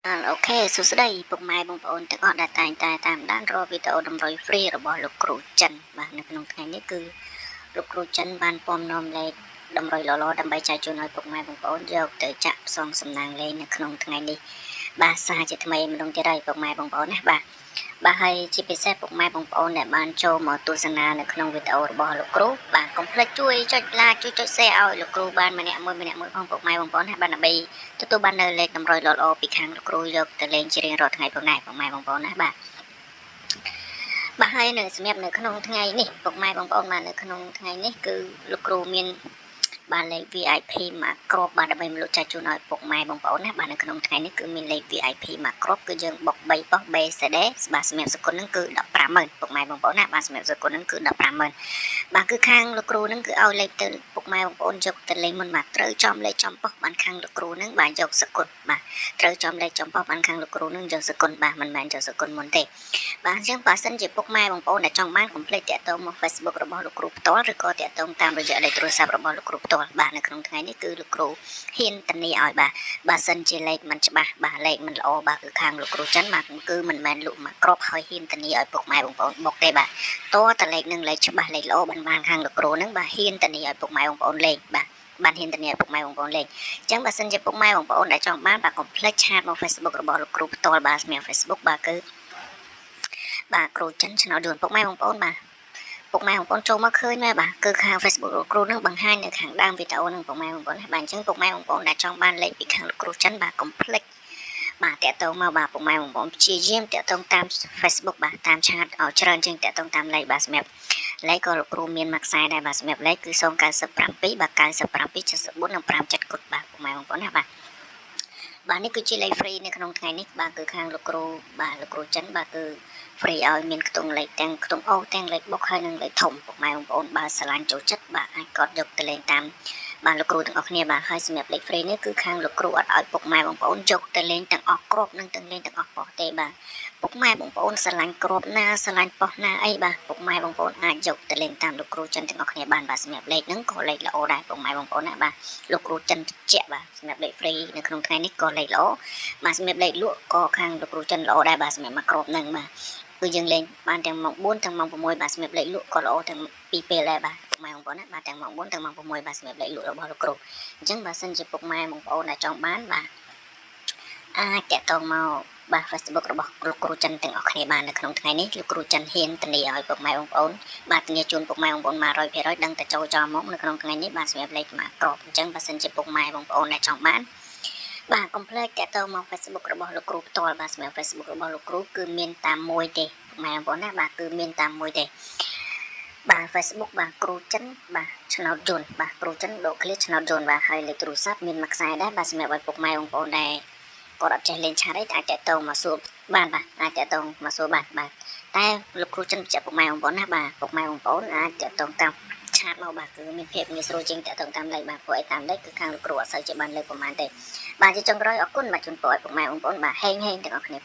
អូខេសួស្តីពុកម៉ែបងប្អូនទាំងអស់ដែលតែងតែតាមដានរាល់វីដេអូតម្រុយ free របស់លោកគ្រូចិនបាទនៅក្នុងថ្ងៃនេះគឺលោកគ្រូចិនបានពំនាំលេខតម្រុយល្អៗដើម្បីចែកជូនឲ្យពុកម៉ែបងប្អូនយកទៅចាក់ផ្សងសំណាងលេងនៅក្នុងថ្ងៃនេះបាទសារជាថ្មីម្ដងទៀតហើយពុកម៉ែបងប្អូនណាបាទហើយជាពិសេសពុកម៉ែបងប្អូនដែលបានចូលមកទស្សនានៅក្នុងវីដេអូរបស់លោកគ្រូបាទកុំភ្លេចជួយចុច like ជួយចុច share ឲ្យលោកគ្រូបានម្នាក់មួយផងពុកម៉ែបងប្អូនណាបាទដើម្បីទទួលបាននៅលេខតម្រុយល្អៗពីខាងលោកគ្រូយកទៅលេងជារៀងរាល់ថ្ងៃផងដែរពុកម៉ែបងប្អូនណាបាទហើយនៅសម្រាប់នៅក្នុងថ្ងៃនេះពុកម៉ែបងប្អូនបាននៅក្នុងថ្ងៃនេះគឺលោកគ្រូមានបានលេខ VIP មកគ្របបាទដើម្បីមកលក់ចែកជូនឲ្យពុកម៉ែបងប្អូនណាបាទនៅក្នុងថ្ងៃនេះគឺមានលេខ VIP មកគ្របគឺយើងបុក3ប៉ុស BCD បាទសម្រាប់សគុណហ្នឹងគឺ 150,000 ពុកម៉ែបងប្អូនណាបាទសម្រាប់សគុណហ្នឹងគឺ 150,000 បាទគឺខាងលោកគ្រូហ្នឹងគឺឲ្យលេខទៅពុកម៉ែបងប្អូនយកទៅលេងមុនបាទត្រូវចំលេខចំប៉ុសបានខាងលោកគ្រូហ្នឹងបាទយកសគុណបាទត្រូវចំលេខចំប៉ុសបានខាងលោកគ្រូហ្នឹងយកសគុណបាទមិនមែនយកសគុណមុនទេបាទអញ្ចឹងបើសិនជាពុកម៉ែបងប្អូនដែលចង់បានកុំភ្លេចតាក់ទងមក Facebook របស់លោកគ្រូផ្ទាល់ឬក៏តាក់ទងតាមរយៈលេខទូរស័ព្ទរបស់លោកគ្រូផ្ទាល់បាទនៅក្នុងថ្ងៃនេះគឺលោកគ្រូហ៊ានធានាឲ្យបាទបើសិនជាលេខមិនច្បាស់បាទលេខមិនល្អបាទគឺខាងលោកគ្រូចិនបាទគឺមិនមែនលក់មកគ្របហើយហ៊ានធានាឲ្យពុកម៉ែបងប្អូនបុកទេបាទតើតលេខនឹងលេខច្បាស់លេខល្អបានខាងលោកគ្រូហ្នឹងបាទហ៊ានធានាឲ្យពុកម៉ែបងប្អូនលេខបាទបានហ៊ានធានាពុកម៉ែបងប្អូនលេខអញ្ចឹងបើសិនជាពុកម៉ែបងប្អូនដែលចង់បានបាទកុំភ្លេចឆាតមក Facebook របស់លោកគ្រូផ្ទាល់បាទសម្រាប់ Facebook បាទគឺបាទគ្រូចិនឆ្នោតយួនពុកម៉ែបងប្អូនបាទពុកម៉ែបងប្អូនចូលមកឃើញមែនបាទគឺខាង Facebook លោកគ្រូនឹងបង្ហាញនៅខាងដើមវីដេអូនឹងពុកម៉ែបងប្អូនបាទអញ្ចឹងពុកម៉ែបងប្អូនដែលចង់បានលេខពីខាងលោកគ្រូចិនបាទកុំភ្លេចបាទតាក់ទងមកបាទពុកម៉ែបងប្អូនព្យាយាមតាក់ទងតាម Facebook បាទតាមឆាតឲ្យច្រើនជាងតាក់ទងតាមលេខបាទសម្រាប់លេខក៏លោកគ្រូមានមួយខ្សែដែរបាទសម្រាប់លេខគឺ097បាទ9774និង57គុតបាទពុកម៉ែបងប្អូនណាបាទនេះគឺជាលេខ free នៅក្នុងថ្ងៃនេះបាទគឺខាងលោកគ្រូបាទលោកគ្រូចិនបាទគឺ free ឲ្យមានខ្ទង់លេខទាំងខ្ទង់អូទាំងលេខបុកហើយនិងលេខធំពុកម៉ែបងប្អូនបើស្រឡាញ់ចូលចិត្តបាទអាចកត់យកទៅលេងតាមបាទលោកគ្រូទាំងអស់គ្នាបាទហើយសម្រាប់លេខ free នេះគឺខាងលោកគ្រូអត់ឲ្យពុកម៉ែបងប្អូនយកទៅលេងទាំងអស់គ្រាប់និងទាំងលេងទាំងអស់ប៉ុសទេបាទពុកម៉ែបងប្អូនស្រឡាញ់គ្រាប់ណាស្រឡាញ់ប៉ុសណាអីបាទពុកម៉ែបងប្អូនអាចយកទៅលេងតាមលោកគ្រូចិនទាំងអស់គ្នាបានបាទសម្រាប់លេខហ្នឹងក៏លេខល្អដែរពុកម៉ែបងប្អូនណាបាទលោកគ្រូចិនជាក់បាទសម្រាប់លេខ free នៅក្នុងថ្ងៃនេះក៏លេខល្អបាទសម្រាប់លេខលក់ក៏ខាងលោកគ្រូចិនល្អដែរបាទសម្រាប់មកគ្របហ្នឹងបាទគឺយើងលេងបានទាំងម៉ោង4ទាំងម៉ោង6បាទសម្រាប់លេខលក់ក៏ល្អទាំងពីរពេលដែរបាទពុកម៉ែបងប្អូនណាបាទទាំងម៉ោង4ទាំងម៉ោង6បាទសម្រាប់លេខលក់របស់លោកគ្រូអញ្ចឹងបើសិនជាពុកម៉ែបងប្អូនដែលចង់បានបាទអាចតាក់ទងមកបាទ Facebook របស់លោកគ្រូចិនទាំងអស់គ្នាបាននៅក្នុងថ្ងៃនេះលោកគ្រូចិនហ៊ានធានាឲ្យពុកម៉ែបងប្អូនបាទធានាជូនពុកម៉ែបងប្អូនមក 100% ដឹងតែចូលចោលមកនៅក្នុងថ្ងៃនេះបាទសម្រាប់លេខមកក្របអញ្ចឹងបើសិនជាពុកម៉ែបងប្អូនដែលចង់បានបាទកុំភ្លេចតាក់ទងមក Facebook របស់លោកគ្រូផ្ទាល់បាទសម្រាប់ Facebook របស់លោកគ្រូគឺមានតាមមួយទេម៉ែបងប្អូនណាបាទគឺមានតាមមួយទេបាទ Facebook បាទគ្រូចិនបាទឆ្នោតយន្តបាទគ្រូចិនដកឃ្លាឆ្នោតយន្តបាទហើយលេខទូរស័ព្ទមានមួយខ្សែដែរបាទសម្រាប់ឲ្យពុកម៉ែបងប្អូនដែរគាត់អត់ចេះលេងឆាតទេអាចតាក់ទងមកសួរបានបាទអាចតាក់ទងមកសួរបាទតែលោកគ្រូចិនបញ្ជាក់ពុកម៉ែបងប្អូនណាបាទពុកម៉ែបងប្អូនអាចតាក់ទងតាមឆាតមកបាទគឺមានភាពងាយស្រួលជាងតាក់ទងតាមលេខបាទព្រោះឯតាមលេខគឺខាងលោកគ្រូអត់សូវជាបានលើកប្រហែលទេបាទជាចុងក្រោយអរគុណបាទជូនពរឲ្យពុកម៉ែបងប្អូនបាទហេងទាំងអស់គ្នា